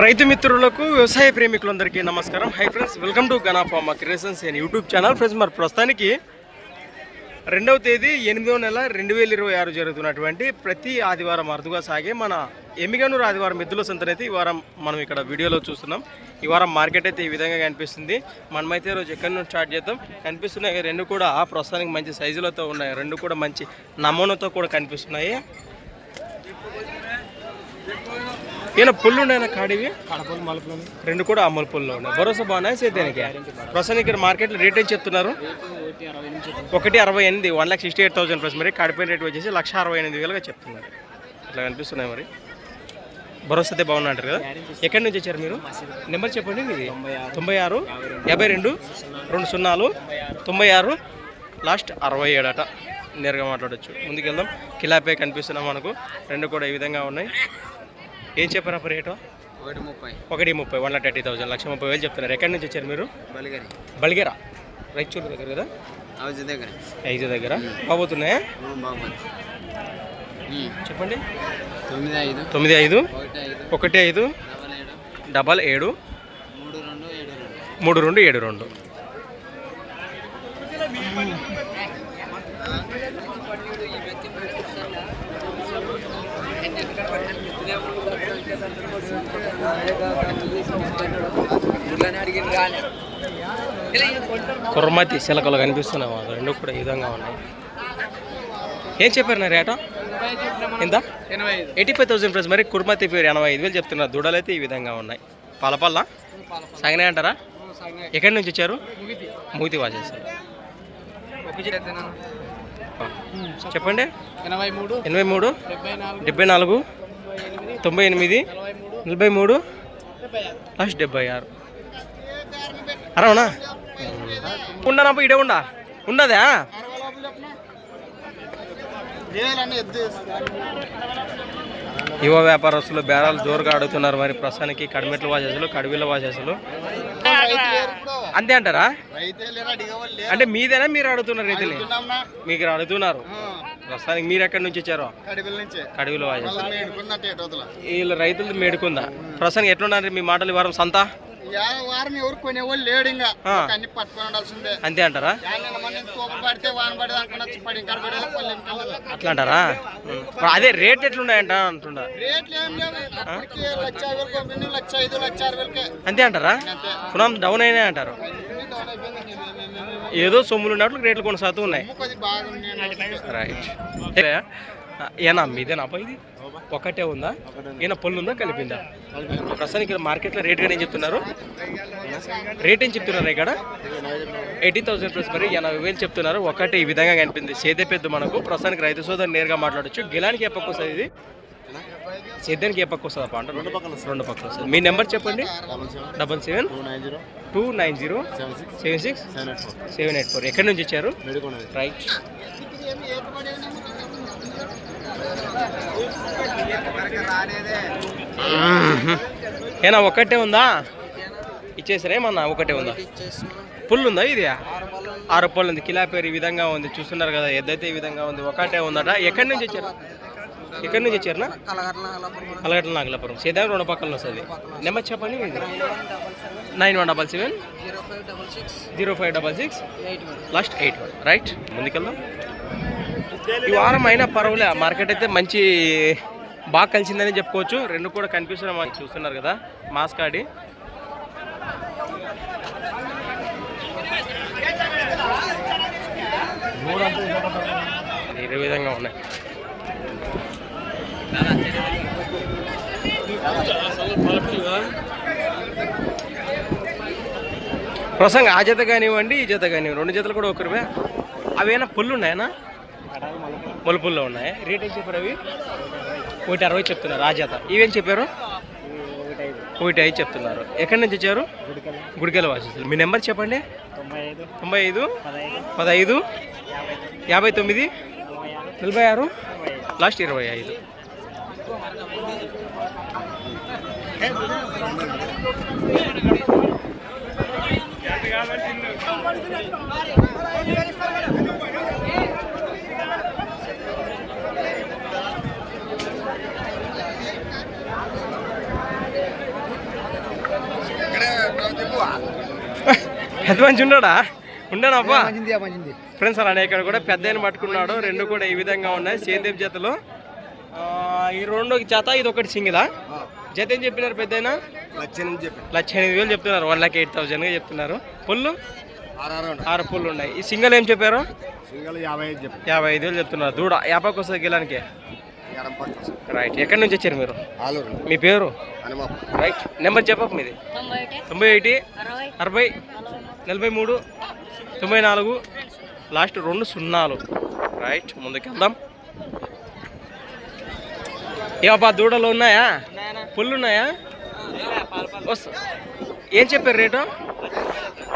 రైతు మిత్రులకు వ్యవసాయ ప్రేమికులందరికీ నమస్కారం. Hi friends, welcome to Gana pharma creations and YouTube channel. Friends, మరి ప్రస్తుతానికి 2వ తేదీ 8వ నెల 2026 జరుగుతున్నటువంటి ప్రతి ఆదివారం అరుదుగా సాగే మన ఎమ్మిగనూరు ఆదివారం ఎద్దుల సంతనైతే ఈ వారం మనం ఇక్కడ వీడియోలో చూస్తున్నాం. ఈ వారం మార్కెట్ అయితే ఈ విధంగా కనిపిస్తుంది. మనమైతే రోజు ఎక్కడి నుంచి స్టార్ట్ చేద్దాం. కనిపిస్తున్నాయి రెండు కూడా ప్రస్తుతానికి మంచి సైజులతో ఉన్నాయి. రెండు కూడా మంచి నమూనాతో కూడా కనిపిస్తున్నాయి. ఈయన పుల్లు ఉన్నాయన్న కాడివి రెండు కూడా అమ్మల పుల్లు ఉన్నాయి. భరోసా బాగున్నాయి సేద్యానికి. ప్రస్తుతానికి ఇక్కడ మార్కెట్లో రేట్ ఏం చెప్తున్నారు? 1,68,000 1,68,000 ప్లస్. మరి కాడిపోయిన రేట్ వచ్చేసి 1,68,000 చెప్తున్నారు. ఇట్లా కనిపిస్తున్నాయి. మరి భరోసా అయితే బాగున్నా అంటారు కదా. ఎక్కడి నుంచి వచ్చారు మీరు? నెంబర్ చెప్పండి మీది. 96 52 20 96 లాస్ట్ 67 అట. నేరుగా మాట్లాడచ్చు. ముందుకెళ్దాం. కిలాపే కనిపిస్తున్నాం మనకు. రెండు కూడా ఈ విధంగా ఉన్నాయి. ఏం చెప్పారు అప్పుడు రేటు? 1,30,000 1,30,000 1,30,000 చెప్తున్నారు. ఎక్కడి నుంచి వచ్చారు మీరు? బలిగేరా రైచూరు దగ్గర కదా. ఐదు దగ్గర బాగుతున్నాయా? చెప్పండి. 95 15 77 3272. కుర్మతి శిలకలు కనిపిస్తున్నాయి. రెండు కూడా ఈ విధంగా ఉన్నాయి. ఏం చెప్పారు నా రేట? ఎంత? 85,000 ప్లస్. మరి కుర్మతి పేరు 85,000 చెప్తున్నారు. దూడలు అయితే ఈ విధంగా ఉన్నాయి. పలపల్ల సాగినాయి అంటారా? ఎక్కడి నుంచి వచ్చారు? మూతి వాచేస్తారు. చెప్పండి. 83 74 98 43 లాస్ట్ 76. అరవనా ఉండనప్ప ఇడే ఉండదా? యువ వ్యాపారస్తులు బేరాలు జోరుగా అడుగుతున్నారు. మరి ప్రస్తుతానికి కడిమెట్ల వాచేసులు కడివిల వాచేసులు అంతే అంటారా? అంటే మీదేనా మీరు అడుగుతున్నారు? రైతులు మీకు అడుగుతున్నారు. ప్రస్తుతానికి మీరు ఎక్కడి నుంచి వచ్చారో? కడివిల వాచేసులు. వీళ్ళు రైతులు మేడుకుందా? ప్రస్తుతానికి ఎట్లున్నారు మీ మాటలు? ఈ వారం సంత ఎవరు కొనేవాళ్ళు లేడు. ఇంకా అన్ని పట్టుకొని ఉండాల్సిందే. అంతే అంటారా? అట్లా అంటారా? అదే రేట్ ఎట్లున్నాయంట అంటుండ. అంతే అంటారా? పునం డౌన్ అయినాయి అంటారు. ఏదో సొమ్ములు ఉన్నట్లు రేట్లు కొనసాగుతూ ఉన్నాయి. రైట్. ఏనా మీదేనా ఇది? ఒకటే ఉందా? ఈయన పొల్లు ఉందా కలిపిందా? ప్రస్తుతానికి మార్కెట్లో రేట్ ఏం చెప్తున్నారు? రేట్ ఏం చెప్తున్నారు ఇక్కడ? 80,000 ప్లస్. మరి 80,000 చెప్తున్నారు. ఒకటే ఈ విధంగా కనిపింది. సేదే పెద్ద మనకు. ప్రస్తుతానికి రైతు సోదరు నేరుగా మాట్లాడచ్చు. గిలానికి ఏ పక్క వస్తుంది? ఇది సేద్యానికి ఏ పక్క వస్తుందా? పంట రెండు పక్కన వస్తుంది. మీ నెంబర్ చెప్పండి. 77 290 76 784. ఎక్కడి నుంచి వచ్చారు? రైట్. ఏనా ఒకటే ఉందా? ఇచ్చేసారేమన్నా? ఒకటే ఉందా? పుల్లు ఉందా? ఇది 6 పళ్ళు ఉంది. కిలా పేరు ఈ విధంగా ఉంది. చూస్తున్నారు కదా. ఎద్దైతే ఈ విధంగా ఉంది. ఒకటే ఉందట. ఎక్కడి నుంచి వచ్చారు? ఎక్కడి నుంచి వచ్చారునా? అలగట్ల నాగలాపురం. సేద్యం రెండు పక్కన వస్తుంది. నెంబర్ చెప్పండి. 9177 0566 లాస్ట్ 81. రైట్. ముందుకెళ్దాం. ఈ వారం అయినా పర్వాలే. మార్కెట్ అయితే మంచి బాగా కలిసిందని చెప్పుకోవచ్చు. రెండు కూడా కనిపిస్తున్నాం. చూస్తున్నారు కదా మాస్కాడి. ఈ విధంగా ఉన్నాయి. ప్రసంగం ఆ జత కానివ్వండి ఈ జత కానివ్వండి. రెండు జతలు కూడా ఒకరివే. అవేనా పుల్లు ఉన్నాయనా? మొలుపుల్లో ఉన్నాయి. రేట్ ఏం చెప్పారు? అవి 1,60 చెప్తున్నారు. ఆ జత. ఇవేం చెప్పారు? 1,5 చెప్తున్నారు. ఎక్కడి నుంచి వచ్చారు? గుడికెళ్ళ వాసేస్తారు. మీ నెంబర్ చెప్పండి. 95 15 59 46 లాస్ట్ 25. పెద్ద మంచి ఉండడా ఉండడాపా ఫ్రెండ్స్ అలానే ఇక్కడ కూడా పెద్ద పట్టుకున్నాడు. రెండు కూడా ఈ విధంగా ఉన్నాయి సేద్యం జతలు. ఈ రెండు జత ఇది ఒకటి సింగిలా జత ఏం చెప్పినారు పెద్ద 1,08,000 చెప్తున్నారు. 1,08,000 చెప్తున్నారు. పుల్లు 6 పుల్లు ఉన్నాయి. ఈ సింగల్ ఏం చెప్పారు 55,000 చెప్తున్నారు. దూడ యాపాకు వస్తుంది గిలానికి. రైట్ ఎక్కడి నుంచి వచ్చారు మీరు? మీ పేరు? రైట్ నెంబర్ చెప్పక మీది? 91 60 43 94 లాస్ట్ 2 0. రైట్ ముందుకెళ్దాం. ఏవా దూడలు ఉన్నాయా? పుల్లు ఉన్నాయా? ఏం చెప్పారు రేటు?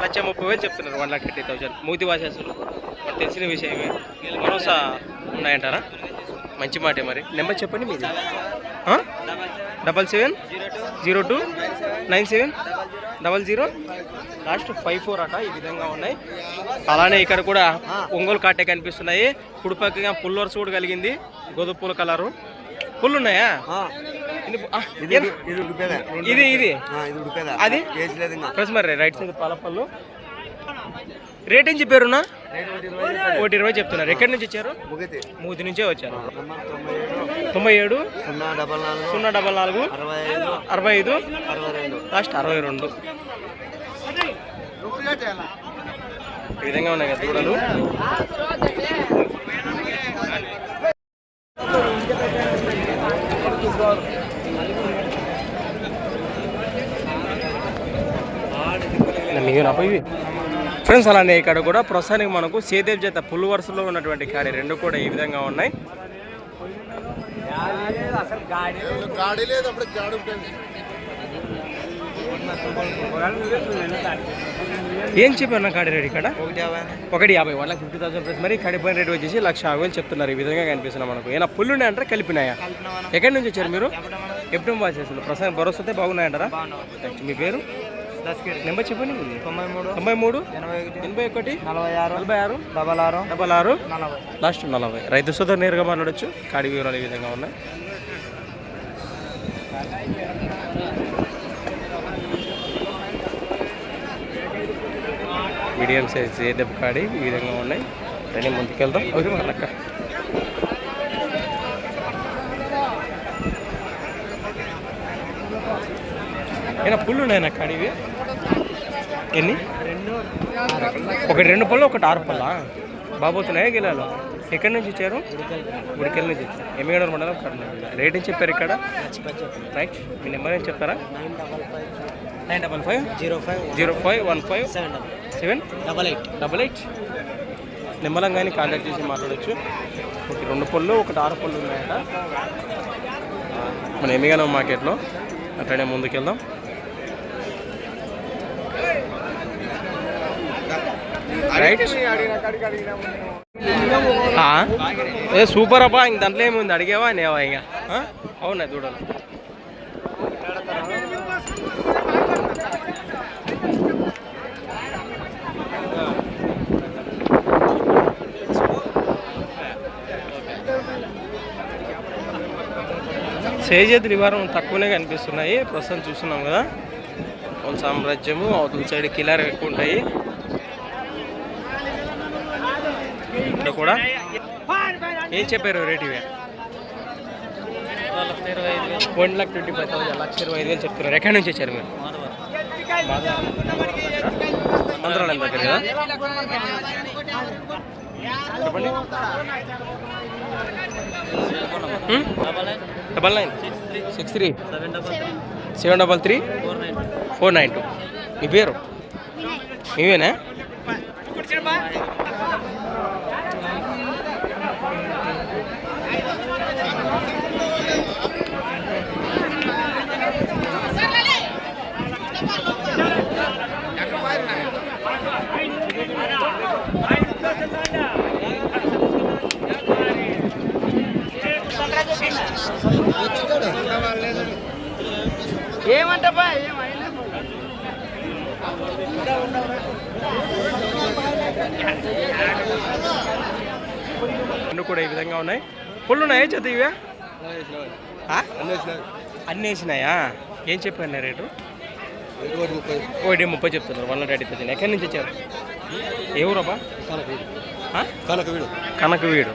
1,30,000 చెప్తున్నారు. 1,30,000 మూతి వాసేసులు తెలిసిన విషయమే. భరోసా ఉన్నాయంటారా? మంచి మాటే. మరి నెంబర్ చెప్పండి మీది. 7702 97 00 లాస్ట్ 54 అట. ఈ విధంగా ఉన్నాయి. అలానే ఇక్కడ కూడా ఒంగోలు కాటే కనిపిస్తున్నాయి. కుడిపక్కగా పుల్లర్స్ కూడా కలిగింది. గోధుమ పూల కలరు పుల్లు ఉన్నాయా? ఇది అది ప్లస్ మరి రైట్ సైడ్ పాలపల్లు. రేట్ ఏం చెప్పారున్నా? 1,20 చెప్తున్నారు. ఎక్కడి నుంచి వచ్చారు? మూతి నుంచే వచ్చారు. 97 044 65 లాస్ట్ 62. ఈ విధంగా ఉన్నాయి కదా దూడలు. ఫ్రెండ్స్ అలానే ఇక్కడ కూడా ప్రస్తుతానికి మనకు సేదేవ్ జత పుల్లు వరుసలో ఉన్నటువంటి కాడి రెండు కూడా ఈ విధంగా ఉన్నాయి. ఏం చెప్పారు కాడి రేట్ ఇక్కడ? 1,50,000 1,50,000 ప్లస్. మరి కడిపోయిన రేట్ వచ్చేసి 1,50,000 చెప్తున్నారు. ఈ విధంగా కనిపిస్తున్నాయి మనకు. ఏమైనా పుల్లు ఉన్నాయంటారా కలిపినాయా? ఎక్కడి నుంచి వచ్చారు మీరు? ఎప్పుడు వాసేసారు? ప్రస్తుతం భరోసా బాగున్నాయంటారా? మీ పేరు? నెంబర్ చెప్పండి. 93 81 46 66 లాస్ట్ 40. రైతు సోదరు నేరుగా మాట్లాడచ్చు. కాడి వివరాలు ఈ విధంగా ఉన్నాయి. మీడియం సైజ్ ఏదెబ్బ కాడి ఈ విధంగా ఉన్నాయి. రెండు ముందుకెళ్దాం. ఓకే మళ్ళక్క ఏనా పుల్లు ఉన్నాయన్నా కాడివి? ఎన్ని? ఒకటి 2 పళ్ళు ఒకటి 6 పళ్ళ బాబోతున్నాయా గిలాలు? ఎక్కడి నుంచి ఇచ్చారు? గుడికెళ్ళ నుంచి ఇచ్చారు. ఎమ్మిగడూరు మండలం కర్నూలు. రేట్ ఏం చెప్పారు ఇక్కడ? రైట్ మీ నెంబర్ ఏం చెప్తారా? 955 05 15 788 నిమ్మలం కానీ కాంటాక్ట్ చేసి మాట్లాడచ్చు. ఒకటి 2 పళ్ళు ఒకటి 6 పళ్ళు ఉన్నాయట మన ఎమ్మిగనూరు మార్కెట్లో. అట్లనే ముందుకెళ్దాం. రైట్ ఏ సూపర్ అబ్బా. ఇంక దాంట్లో ఏముంది? అడిగేవా నేవా? ఇంకా అవునా దూడలు సేజేతులు ఈ వారం తక్కువనే కనిపిస్తున్నాయి. ప్రస్తుతం చూస్తున్నాం కదా. వాళ్ళ సామ్రాజ్యము అవతల సైడ్ కిలార్ ఎక్కువ ఉంటాయి. ఇక్కడ కూడా ఏం చెప్పారు రేట్? ఇవే 1,25,000 1,25,000 చెప్తున్నారు. ఎక్కడి నుంచి వచ్చారు మీరు? మంత్రాలయం దగ్గర కదా. చెప్పండి. 9963 733 492. మీ పేరు? మీవేనా? ఏమంటా రెండు కూడా ఈ విధంగా ఉన్నాయి. పుల్లు ఉన్నాయా చేత? ఇవే అన్నీ వేసినాయా? ఏం చెప్పాను రేటు? 1,30 చెప్తున్నారు. 1,30,000. ఎక్కడి నుంచి వచ్చారు? ఏ ఊరబ్బా? కనకవీడు.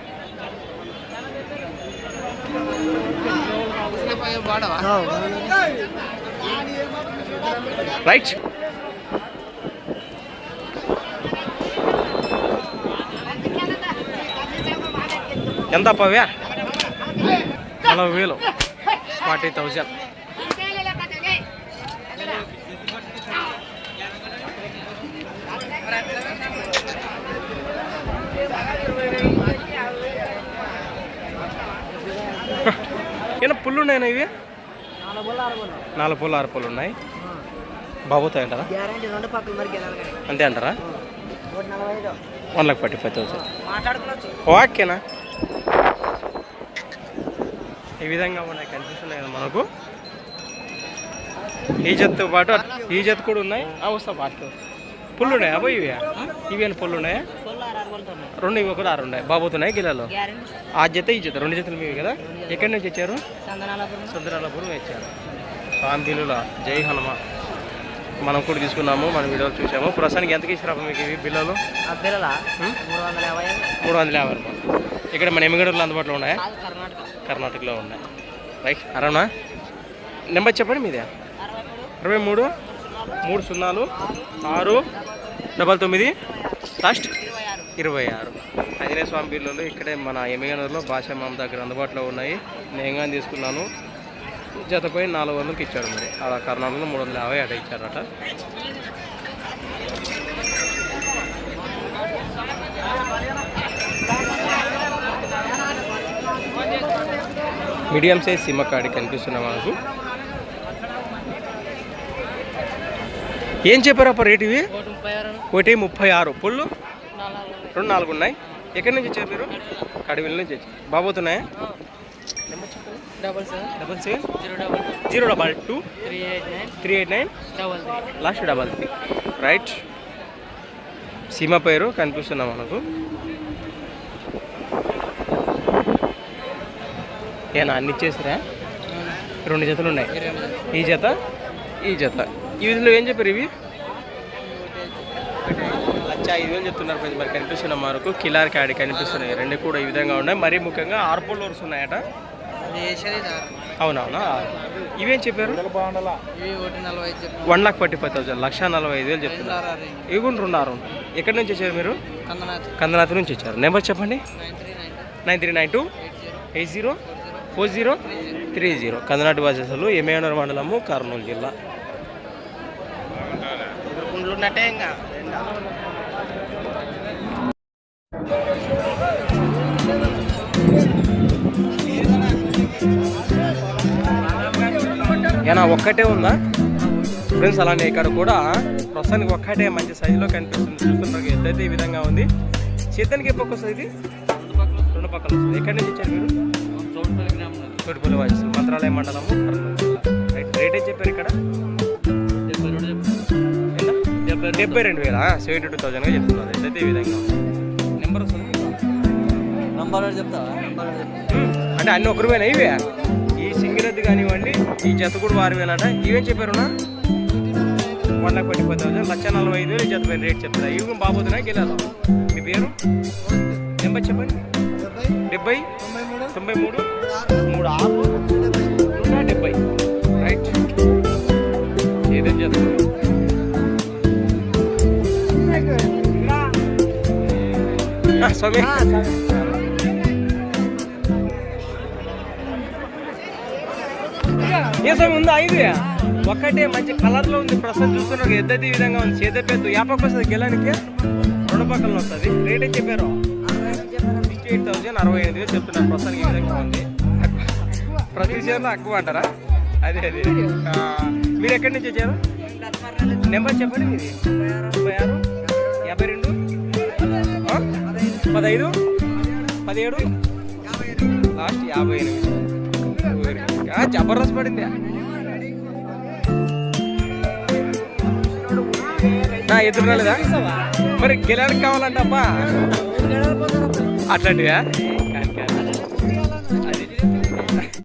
రైట్. ఎంత పవ్యా? 40,000. 40,000. ఏనా పుల్లు ఉన్నాయన్నా ఇవి? 4 పుల్లు 6 పుల్లు ఉన్నాయి. బాగుతాయి అంటారా? అంతే అంటారా? 1,45,000. ఓకేనా? ఈ విధంగా ఉన్నాయి, కనిపిస్తున్నాయి కదా మనకు. ఈ జతతో పాటు ఈ జత కూడా ఉన్నాయి. వస్తా పాటు పుల్లు ఉన్నాయి. అబ్బాయి ఇవేనా పుల్లు ఉన్నాయా? 2 ఇవి ఒకటి 6 ఉన్నాయి. బాబోతున్నాయి గిలాలో. ఆ జత ఈ జత 2 జతలు మీవి కదా. ఎక్కడి నుంచి వచ్చారు? చంద్రాలపురం వచ్చారు. సాంబిలుల జై హనుమ మనం కూడా తీసుకున్నాము, మన వీడియోలు చూసాము. ప్రస్తుతానికి ఎంతకి ఇచ్చిరా మీకు ఇవి బిల్లలు? 350 రూపాయలు. ఇక్కడ మన ఎమ్మిగడూరులో అందుబాటులో ఉన్నాయా? కర్ణాటకలో ఉన్నాయి. రైట్. అరవనా నెంబర్ చెప్పండి మీదే. 63 30 699 లాస్ట్ 26. ఆంజనేయ స్వామి బిల్లులు ఇక్కడే మన ఎమ్మిగనూరులో భాషా మామ దగ్గర అందుబాటులో ఉన్నాయి. నేను కానీ తీసుకున్నాను. జతపై 400కి ఇచ్చాడు. మరి అలా కర్ణాటకలో 350 అట ఇచ్చారట. మీడియం సైజ్ సిమ్మకాడి కనిపిస్తున్నా మనకు. ఏం చెప్పారు అప్ప రేటు ఇవి? 1,36. పుల్లు 2 4 ఉన్నాయి. ఎక్కడి నుంచి వచ్చారు మీరు? కడివిల నుంచి వచ్చారు. బాబోతున్నాయా? 77 022 389 లాస్ట్ 33. రైట్. సీమ పేరు కనిపిస్తున్నా మనకు. ఏనా అన్ని ఇచ్చేసారా? 2 జతలు ఉన్నాయి. ఈ జత ఈ జత. ఈ విధంలో ఏం చెప్పారు ఇవి? 1,05,000 చెప్తున్నారు. మరి కనిపిస్తున్న మనకు కిలార్ క్యాడీ కనిపిస్తున్నాయి. 2 కూడా ఈ విధంగా ఉన్నాయి. మరీ ముఖ్యంగా 6 పుల్లు వస్తున్నాయట. అవునవునా? ఇవేం చెప్పారు? 1,45,000. 1,45,000 చెప్తున్నారు. ఇవి కూడా 2 6. ఎక్కడి నుంచి వచ్చారు మీరు? కందనాథ్ నుంచి వచ్చారు. నెంబర్ చెప్పండి. 9392 80 4030. కందనాటి వాసలు ఎమ్మిగనూరు మండలము, కర్నూలు జిల్లా. ఏనా ఒక్కటే ఉందా ఫ్రెండ్స్? అలానే ఇక్కడ కూడా ప్రస్తుతానికి ఒక్కటే మంచి సైజులో కనిపిస్తుంది. చూస్తున్నారు ఎద్దైతే ఈ విధంగా ఉంది. చేతానికి ఎప్పుడు వస్తుంది ఇది? 2 పక్కల వస్తుంది. ఎక్కడి నుంచి వచ్చారు మీరు? తోటిపల్లి వాయిస్, మంత్రాలయం మండలము, కర్నూలు జిల్లా. రైట్. రేట్ ఏం చెప్పారు ఇక్కడ? 72,000. 72,000గా చెప్తున్నారు. ఎద్దైతే ఈ విధంగా ఉంది. నెంబర్ వస్తుంది చెప్తా అంటే అన్ని ఒకరివేనా ఇవే? ఈ సింగిల్ కానివ్వండి, ఈ జత కూడా వారివేనట. ఇవేం చెప్పారునా? 1,45,000. 1,45,000 ఈ జత పైన రేట్ చెప్తారా? ఇవి బాబోతున్నాయి గెలాలి. మీ పేరు? నెంబర్ చెప్పండి. 70 93 36 170. రైట్. ఏదేం చేద్దాం. స్వామి ఏ స్వామి ఉందా? ఇది ఒక్కటే మంచి కలర్లో ఉంది. ప్రస్తుతం చూస్తున్నారు ఎద్దది ఈ విధంగా ఉంది. చేత పెద్ద యాపకు వస్తుంది గెలానికి. 2 పక్కల వస్తుంది. రేట్ ఏం చెప్పారు? 68,000. 68,000 చెప్తున్నారు. ప్రస్తుతానికి ఈ విధంగా ఉంది. ప్రతి చీరలో ఎక్కువ అంటారా? అదే అదే. మీరు ఎక్కడి నుంచి వచ్చారు? నెంబర్ చెప్పండి మీది. 36 52 15 17 లాస్ట్ 58. జబర్దస్త్ పడింది. నా ఎదురు రాలేదా? మరి గెలడానికి కావాలంట అబ్బా. అట్లాంటివా?